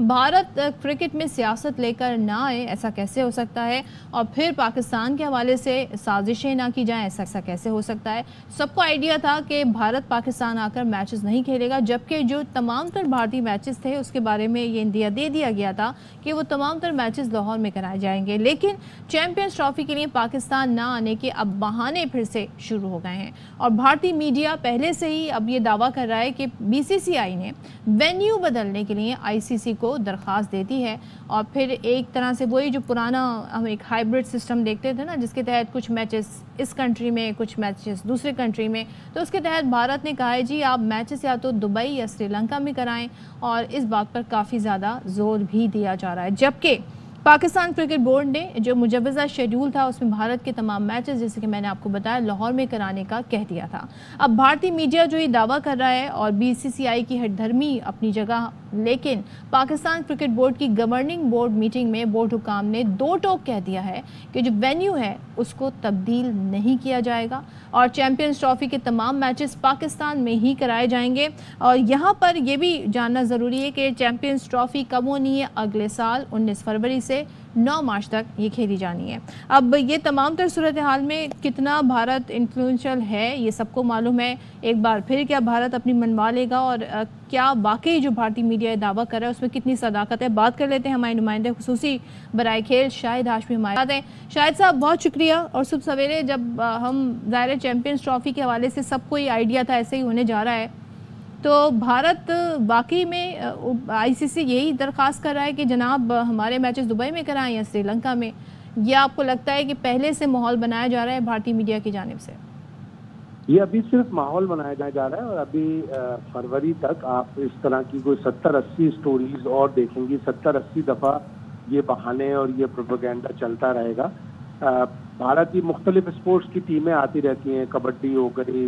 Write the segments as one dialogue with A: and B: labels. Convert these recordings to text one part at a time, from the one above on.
A: Bharat cricket में सियासत लेकर ना आए, ऐसा कैसे हो सकता है? और फिर पाकिस्तान के हवाले से साजिशें ना की जाएं, ऐसा कैसे हो सकता है? सबको आइडिया था कि भारत पाकिस्तान आकर मैचेस नहीं खेलेगा, जबकि जो तमाम तर भारतीय मैचेस थे उसके बारे में ये इंडिया दे दिया गया था कि वो तमाम तर मैचेस लाहौर में कराए जाएंगे। लेकिन चैंपियंस ट्रॉफी के लिए पाकिस्तान ना आने के अब बहाने फिर से शुरू हो गए हैं और भारतीय मीडिया पहले से ही अब ये दावा कर रहा है कि बीसीसीआई ने वेन्यू बदलने के लिए आईसीसी को दरख्वास्त देती है। और फिर एक तरह से वही जो पुराना हम एक हाइब्रिड सिस्टम देखते थे ना, जिसके तहत कुछ मैचेस इस कंट्री में, कुछ मैचेस दूसरे कंट्री में, तो उसके तहत भारत ने कहा है जी आप मैचेस या तो दुबई या श्रीलंका में कराएं, और इस बात पर काफ़ी ज़्यादा जोर भी दिया जा रहा है। जबकि पाकिस्तान क्रिकेट बोर्ड ने जो मुजव्वज़ा शेड्यूल था उसमें भारत के तमाम मैचेस, जैसे कि मैंने आपको बताया, लाहौर में कराने का कह दिया था। अब भारतीय मीडिया जो ये दावा कर रहा है और बीसीसीआई की हठधर्मी अपनी जगह, लेकिन पाकिस्तान क्रिकेट बोर्ड की गवर्निंग बोर्ड मीटिंग में बोर्ड हुकाम ने दो टोक कह दिया है कि जो वेन्यू है उसको तब्दील नहीं किया जाएगा और चैंपियंस ट्रॉफी के तमाम मैचेस पाकिस्तान में ही कराए जाएंगे। और यहाँ पर यह भी जानना ज़रूरी है कि चैंपियंस ट्रॉफी कब होनी है, अगले साल 19 फरवरी से 9 मार्च तक ये खेली जानी है। अब ये तमाम तर सूरत हाल में कितना भारत इन्फ्लुएंशियल है ये सबको मालूम है। एक बार फिर क्या भारत अपनी मनवा लेगा और क्या वाकई जो भारतीय मीडिया दावा कर रहा है उसमें कितनी सदाकत है? बात कर लेते हैं हमारे नुमाइंदे खुसूसी बराए खेल शाहिद हाशमी हमारे साथ हैं। शाहिद साहब बहुत शुक्रिया। और सुबह सवेरे जब हम ज़ाहिर चैंपियंस ट्रॉफी के हवाले से सबको ये आइडिया था ऐसे ही होने जा रहा है, तो भारत वाकई में आईसीसी यही दरख्वास्त कर रहा है कि जनाब हमारे मैचेस दुबई में कराएं या श्रीलंका में, या आपको लगता है कि पहले से माहौल बनाया जा रहा है भारतीय मीडिया की जानिब से?
B: ये अभी सिर्फ माहौल बनाया जा रहा है और अभी फरवरी तक आप इस तरह की कोई 70-80 स्टोरीज और देखेंगी। 70-80 दफ़ा ये बहाने और ये प्रोपेगेंडा चलता रहेगा। भारत की मुख्तलिफ स्पोर्ट्स की टीमें आती रहती हैं, कबड्डी हो गई,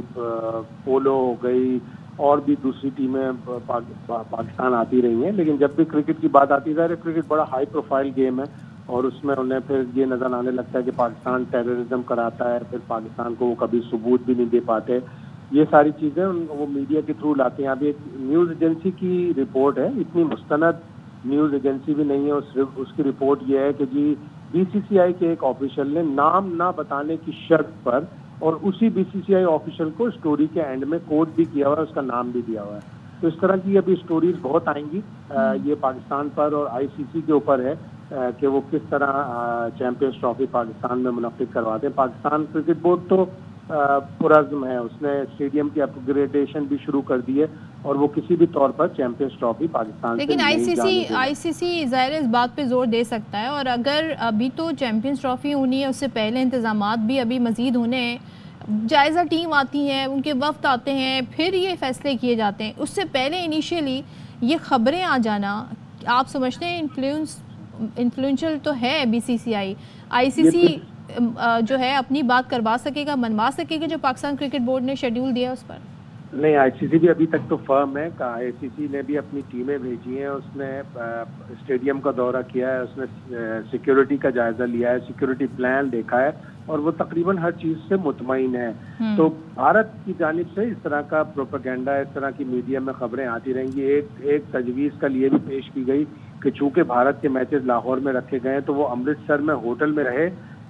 B: पोलो हो गई, और भी दूसरी टीमें पाकिस्तान आती रही हैं। लेकिन जब भी क्रिकेट की बात आती है, क्रिकेट बड़ा हाई प्रोफाइल गेम है और उसमें उन्हें फिर ये नजर आने लगता है कि पाकिस्तान टेररिज्म कराता है, फिर पाकिस्तान को वो कभी सबूत भी नहीं दे पाते। ये सारी चीज़ें वो मीडिया के थ्रू लाते हैं। अभी एक न्यूज़ एजेंसी की रिपोर्ट है, इतनी मुस्तनद न्यूज़ एजेंसी भी नहीं है, उसकी रिपोर्ट ये है कि जी बीसीसीआई के एक ऑफिशियल ने नाम ना बताने की शर्त पर, और उसी बीसीसीआई ऑफिशियल को स्टोरी के एंड में कोट भी किया हुआ है, उसका नाम भी दिया हुआ है। तो इस तरह की अभी स्टोरीज बहुत आएंगी। ये पाकिस्तान पर और आईसीसी के ऊपर है कि वो किस तरह चैंपियंस ट्रॉफी पाकिस्तान में मुनक्किद करवाते हैं। पाकिस्तान क्रिकेट बोर्ड तो पुरज़्म है, उसने स्टेडियम की अपग्रेडेशन भी शुरू कर दी है और वो किसी भी तौर पर चैंपियंस ट्रॉफी पाकिस्तान
A: लेकिन आईसीसी ज़ाहिर इस बात पे जोर दे सकता है। और अगर अभी तो चैंपियंस ट्रॉफी होनी है, उससे पहले इंतजामात भी अभी मज़ीद होने हैं, जायज़ा टीम आती है, उनके वफ्त आते हैं, फिर ये फैसले किए जाते हैं। उससे पहले इनिशियली ये खबरें आ जाना, आप समझते हैं इन्फ्लुएंशियल तो है बीसीसीआई, आईसीसी जो है अपनी बात करवा सकेगा, मनवा सकेगा जो पाकिस्तान क्रिकेट बोर्ड ने शेड्यूल दिया उस पर?
B: नहीं, आईसीसी भी अभी तक तो फर्म है। आईसीसी ने भी अपनी टीमें भेजी हैं, उसने स्टेडियम का दौरा किया है, उसने सिक्योरिटी का जायजा लिया है, सिक्योरिटी प्लान देखा है और वो तकरीबन हर चीज से मुतमईन है। तो भारत की जानिब से इस तरह का प्रोपेगेंडा, इस तरह की मीडिया में खबरें आती रहेंगी। एक तजवीज़ कल ये भी पेश की गई कि चूंकि भारत के मैचेस लाहौर में रखे गए तो वो अमृतसर में होटल में रहे।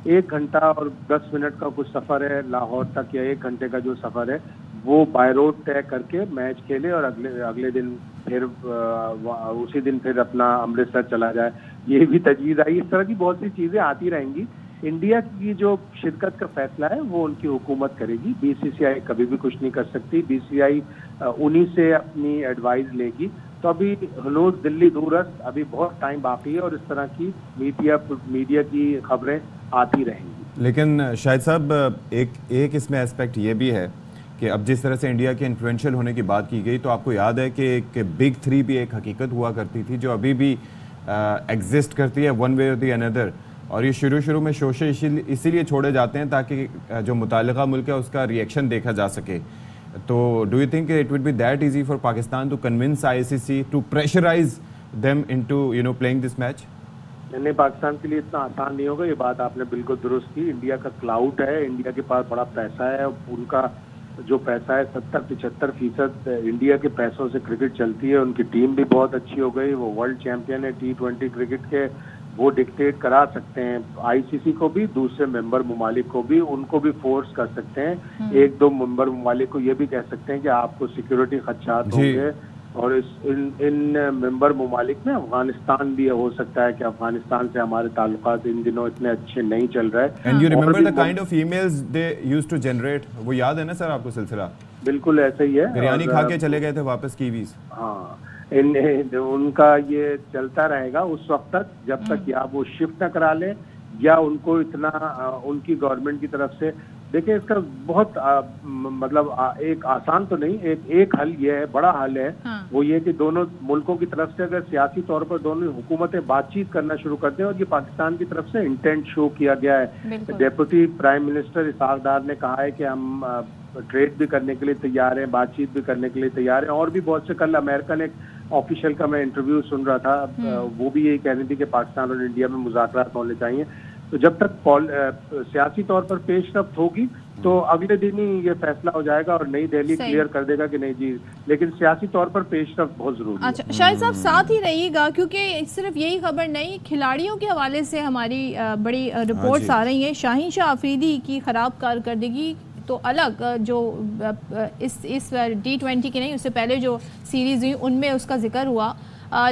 B: 1 घंटा और 10 मिनट का कुछ सफ़र है लाहौर तक, या 1 घंटे का जो सफ़र है वो बाय रोड तय करके मैच खेले और अगले दिन फिर उसी दिन फिर अपना अमृतसर चला जाए। ये भी तजवीज़ आई। इस तरह की बहुत सी चीज़ें आती रहेंगी। इंडिया की जो शिरकत का फैसला है वो उनकी हुकूमत करेगी, बीसीसीआई कभी भी कुछ नहीं कर सकती। बीसीसीआई उन्हीं से अपनी एडवाइस लेगी। तो अभी हनूज दिल्ली दूरस्त, अभी बहुत टाइम बाकी है और इस तरह की मीडिया की खबरें आती रहेंगी।
C: लेकिन शाहिद साहब एक इसमें एस्पेक्ट ये भी है कि अब जिस तरह से इंडिया के इन्फ्लुएंशियल होने की बात की गई, तो आपको याद है कि एक बिग 3 भी एक हकीकत हुआ करती थी जो अभी भी एग्जिस्ट करती है वन वे और दी अनदर, और ये शुरू में शोशे इसीलिए छोड़े जाते हैं ताकि जो मुतालिका मुल्क है उसका रिएक्शन देखा जा सके। तो do you think it would be that easy for Pakistan to convince ICC to pressurise them into playing this match?
B: नहीं, पाकिस्तान के लिए इतना आसान नहीं होगा। ये बात आपने बिल्कुल दुरुस्त की। इंडिया का क्लाउड है, इंडिया के पास बड़ा पैसा है, उनका जो पैसा है 70-75% इंडिया के पैसों से क्रिकेट चलती है। उनकी टीम भी बहुत अच्छी हो गई, वो वर्ल्ड चैंपियन है T20 क्रिकेट के, वो डिक्टेट करा सकते हैं आईसीसी को भी, दूसरे मेंबर ममालिक को भी, उनको भी फोर्स कर सकते हैं। एक दो मेंबर ममालिक को ये भी कह सकते हैं कि आपको सिक्योरिटी खदशात होंगे, और इन मेंबर ममालिक में अफगानिस्तान भी हो सकता है कि अफगानिस्तान से हमारे ताल्लुकात इन दिनों इतने अच्छे नहीं चल रहे।
C: And you remember the kind of emails they used to generate, वो याद है ना सर आपको सिलसिला?
B: बिल्कुल ऐसा ही है,
C: बिरयानी खा के चले गए थे वापस कीवीज।
B: हाँ, उनका ये चलता रहेगा उस वक्त तक जब तक या वो शिफ्ट न करा ले या उनको इतना उनकी गवर्नमेंट की तरफ से। देखिए इसका बहुत मतलब एक आसान तो नहीं, एक हल ये है, बड़ा हल है। हाँ। वो ये कि दोनों मुल्कों की तरफ से अगर सियासी तौर पर दोनों हुकूमतें बातचीत करना शुरू कर दें, और ये पाकिस्तान की तरफ से इंटेंट शो किया गया है। डेप्यूटी प्राइम मिनिस्टर इसहाक डार ने कहा है कि हम ट्रेड भी करने के लिए तैयार हैं, बातचीत भी करने के लिए तैयार हैं, और भी बहुत से। कल अमेरिकन एक ऑफिशियल का मैं इंटरव्यू सुन रहा था, वो भी यही कह रही थी कि पाकिस्तान और इंडिया में मुज़ाकरात होने चाहिए। तो जब तक सियासी तौर पर पेशरफ्त होगी तो अगले दिन ही ये फैसला हो जाएगा और नई दिल्ली क्लियर कर देगा कि नहीं जी, लेकिन सियासी तौर पर पेशरफ्त बहुत जरूरी है।
A: अच्छा शाहिद साहब साथ ही रहिएगा, क्योंकि सिर्फ यही खबर नहीं, खिलाड़ियों के हवाले से हमारी बड़ी रिपोर्ट्स आ रही हैं। शाहीन शाह अफरीदी की खराब कारकर्दगी तो अलग, जो इस T20 की नहीं, उससे पहले जो सीरीज हुई उनमें उसका जिक्र हुआ,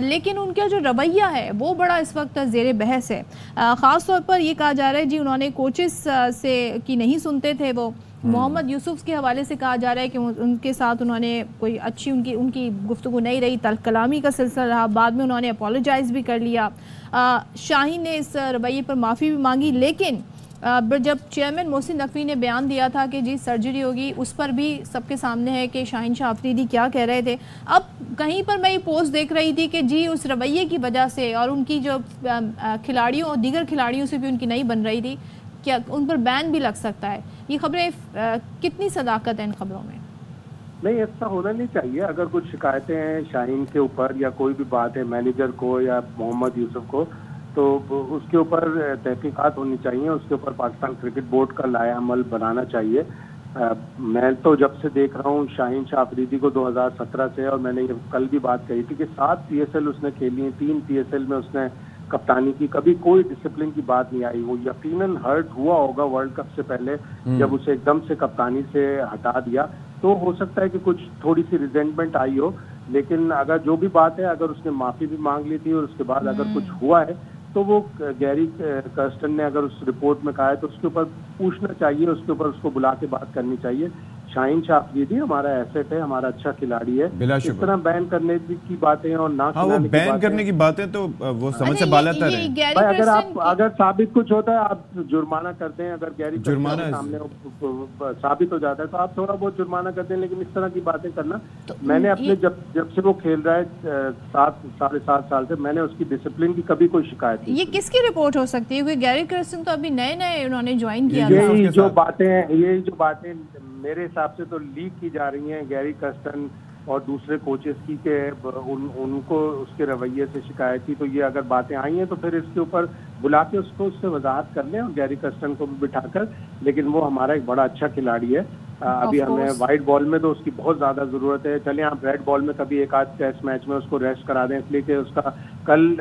A: लेकिन उनका जो रवैया है वो बड़ा इस वक्त ज़ेरे बहस है। ख़ास तौर पर ये कहा जा रहा है जी उन्होंने कोचेस से की नहीं सुनते थे, वो मोहम्मद यूसुफ के हवाले से कहा जा रहा है कि उनके साथ उन्होंने कोई अच्छी उनकी गुफ्तगू नहीं रही, तल्ख कलामी का सिलसिला रहा, बाद में उन्होंने अपोलोजाइज़ भी कर लिया। शाहीन ने इस रवैये पर माफ़ी भी मांगी, लेकिन जब चेयरमैन मोहसिन नकवी ने बयान दिया था कि जी सर्जरी होगी, उस पर भी सबके सामने है कि शाहीन शाह अफरीदी क्या कह रहे थे। अब कहीं पर मैं ये पोस्ट देख रही थी कि जी उस रवैये की वजह से और उनकी जो खिलाड़ियों और दीगर खिलाड़ियों से भी उनकी नहीं बन रही थी, क्या उन पर बैन भी लग सकता है। ये खबरें कितनी सदाकत है इन खबरों में?
B: नहीं, ऐसा होना नहीं चाहिए। अगर कुछ शिकायतें हैं शाहीन के ऊपर या कोई भी बात है मैनेजर को या मोहम्मद यूसुफ को, तो उसके ऊपर तहकीकात होनी चाहिए, उसके ऊपर पाकिस्तान क्रिकेट बोर्ड का लाएअमल बनाना चाहिए। मैं तो जब से देख रहा हूँ शाहीन शाह अफरीदी को 2017 से, और मैंने ये कल भी बात कही थी कि 7 PSL उसने खेली हैं, 3 PSL में उसने कप्तानी की, कभी कोई डिसिप्लिन की बात नहीं आई। वो यकीनन हर्ट हुआ होगा वर्ल्ड कप से पहले जब उसे एकदम से कप्तानी से हटा दिया, तो हो सकता है कि कुछ थोड़ी सी रिजेंटमेंट आई हो। लेकिन अगर जो भी बात है, अगर उसने माफी भी मांग ली थी और उसके बाद अगर कुछ हुआ है, तो वो गैरी कर्स्टन ने अगर उस रिपोर्ट में कहा है तो उसके ऊपर पूछना चाहिए, उसके ऊपर उसको बुला के बात करनी चाहिए। शाहीन शाह अफरीदी हमारा एसेट है, हमारा अच्छा खिलाड़ी है। इस तरह बैन करने की बातें और ना
C: वो बैन करने की बातें तो वो समझ से बालातर है
B: भाई। अगर साबित कुछ होता है आप जुर्माना करते हैं, अगर गैरी जुर्माना सामने साबित हो जाता है तो आप थोड़ा बहुत जुर्माना करते हैं, लेकिन इस तरह की बातें करना, मैंने अपने जब से वो खेल रहा है 7-7.5 साल से, मैंने उसकी डिसिप्लिन की कभी कोई शिकायत नहीं।
A: ये किसकी रिपोर्ट हो सकती है? क्योंकि गैरी कर्स्टन तो अभी नए उन्होंने ज्वाइन किया था।
B: यही जो बातें मेरे हिसाब से तो लीक की जा रही हैं गैरी कर्स्टन और दूसरे कोचेस की, के उनको उसके रवैये से शिकायत थी। तो ये अगर बातें आई हैं तो फिर इसके ऊपर बुला के उससे वजाहत कर लें और गैरी कर्स्टन को भी बिठाकर। लेकिन वो हमारा एक बड़ा अच्छा खिलाड़ी है। अभी हमें वाइट बॉल में तो उसकी बहुत ज्यादा जरूरत है। चलिए आप रेड बॉल में कभी एक आध टेस्ट मैच में उसको रेस्ट करा दें, इसलिए कि उसका कल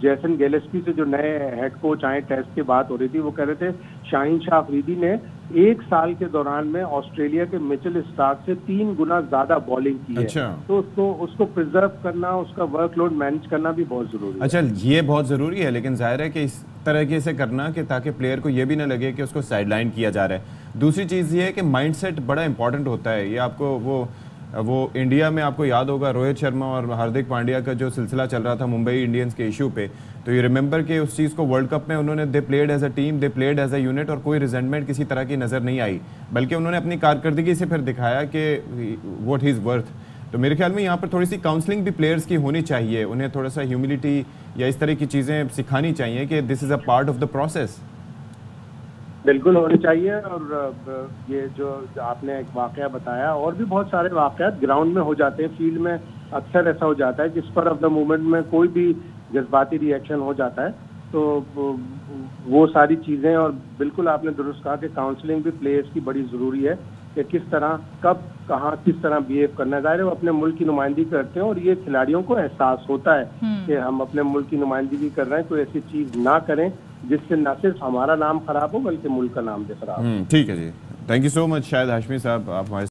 B: जैसन गिलेस्पी से जो नए हेड कोच आए, टेस्ट की बात हो रही थी, वो कह रहे थे शाहीन शाह अफरीदी ने 1 साल के दौरान में ऑस्ट्रेलिया के मिचेल स्टार्क से 3 गुना ज्यादा बॉलिंग की है। अच्छा। तो उसको प्रिजर्व करना, उसका वर्कलोड मैनेज करना भी बहुत जरूरी है।
C: अच्छा, ये बहुत जरूरी है, लेकिन जाहिर है कि इस तरह से करना कि ताकि प्लेयर को ये भी ना लगे कि उसको साइडलाइन किया जा रहा है। दूसरी चीज़ ये है कि माइंडसेट बड़ा इंपॉर्टेंट होता है। ये आपको वो इंडिया में आपको याद होगा रोहित शर्मा और हार्दिक पांड्या का जो सिलसिला चल रहा था मुंबई इंडियंस के इशू पे, तो ये रिमेंबर कि उस चीज़ को वर्ल्ड कप में उन्होंने they played as a team, they played as a unit, और कोई रिजेंटमेंट किसी तरह की नज़र नहीं आई, बल्कि उन्होंने अपनी कारकर्दगी से फिर दिखाया कि व्हाट ही इज़ वर्थ। तो मेरे ख्याल में यहाँ पर थोड़ी सी काउंसलिंग भी प्लेयर्स की होनी चाहिए, उन्हें थोड़ा सा ह्यूमिलिटी या इस तरह की चीज़ें सिखानी चाहिए कि this is a part of the process.
B: बिल्कुल होनी चाहिए। और ये जो आपने एक वाकया बताया, और भी बहुत सारे वाकयात ग्राउंड में हो जाते हैं, फील्ड में अक्सर ऐसा हो जाता है कि स्पर ऑफ द मोमेंट में कोई भी जज्बाती रिएक्शन हो जाता है। तो वो सारी चीज़ें, और बिल्कुल आपने दुरुस्त कहा कि काउंसलिंग भी प्लेयर्स की बड़ी ज़रूरी है। कि किस तरह, कब, कहाँ, किस तरह बिहेव करना है। जाहिर है वो अपने मुल्क की नुमाइंदगी करते हैं और ये खिलाड़ियों को एहसास होता है कि हम अपने मुल्क की नुमाइंदगी कर रहे हैं, कोई ऐसी चीज ना करें जिससे न सिर्फ हमारा नाम खराब हो बल्कि मुल्क का नाम भी खराब हो।
C: ठीक है जी, thank you so much Shahid Hashmi साहब, आप हमारे